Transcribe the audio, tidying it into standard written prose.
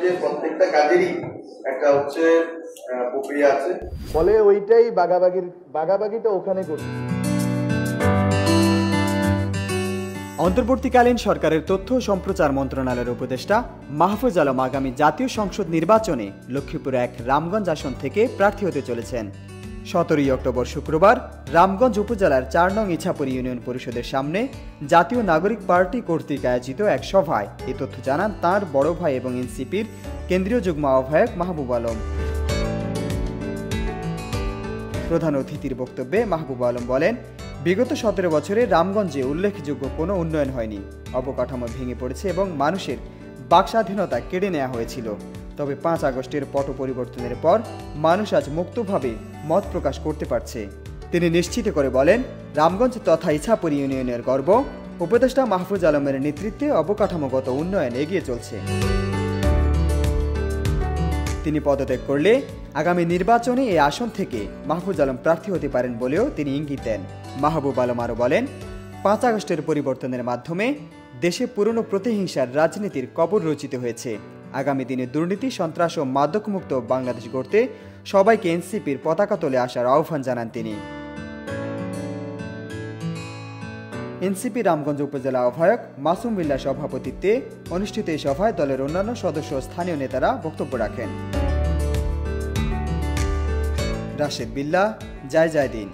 যে প্রত্যেকটা কাজেরই একটা হচ্ছে প্রক্রিয়া আছে, ফলে ওইটাই বাগাবাগিটা ওখানে করছে। অন্তর্বর্তীকালীন সরকারের তথ্য ও সম্প্রচার মন্ত্রণালয়ের উপদেষ্টা মাহফুজ আলম আগামী জাতীয় সংসদ নির্বাচনে লক্ষ্মীপুর 1 রামগঞ্জ আসন থেকে প্রার্থী হতে চলেছেন। 17 অক্টোবর শুক্রবার রামগঞ্জ উপজেলার 4 নং ইছাপুর ইউনিয়ন পরিষদের সামনে জাতীয় নাগরিক পার্টি কর্তৃক আয়োজিত এক সভায় এ তথ্য জানান তাঁর বড় ভাই এবং এনসিপির কেন্দ্রীয় যুগ্ম আহ্বায়ক মাহবুব আলম। প্রধান অতিথির বক্তব্যে মাহবুব আলম বলেন, বিগত 17 বছরে রামগঞ্জে উল্লেখযোগ্য কোনো উন্নয়ন হয়নি। অবকাঠামো ভেঙে পড়েছে এবং মানুষের বাকস্বাধীনতা কেড়ে নেওয়া হয়েছিল। তবে 5 আগস্টের পট পরিবর্তনের পর মানুষ আজ মুক্তভাবে মত প্রকাশ করতে পারছে। তিনি নিশ্চিত করে বলেন, রামগঞ্জ তথা ইছাপুর ইউনিয়নের গর্ব। উপদেষ্টা মাহফুজ আলমের নেতৃত্বে অবকাঠামোগত উন্নয়ন এগিয়ে চলছে। তিনি পদত্যাগ করলে আগামী নির্বাচনে এই আসন থেকে মাহফুজ আলম প্রার্থী হতে পারেন বলেও তিনি ইঙ্গিত দেন। মাহবুব আলম আরও বলেন, 5 আগস্টের পরিবর্তনের মাধ্যমে দেশে পুরনো প্রতিহিংসার রাজনীতির কবর রচিত হয়েছে। আগামী দিনে দুর্নীতি, সন্ত্রাস ও মাদকমুক্ত বাংলাদেশ গড়তে সবাইকে এনসিপির পতাকা তলে আসার আহ্বান জানান তিনি। এনসিপি রামগঞ্জ উপজেলা আহ্বায়ক মাসুম বিল্লাহ সভাপতিত্বে অনুষ্ঠিত এই সভায় দলের অন্যান্য সদস্য ও স্থানীয় নেতারা বক্তব্য রাখেন। রাশেদ বিল্লাহ, জয় জয় দিন।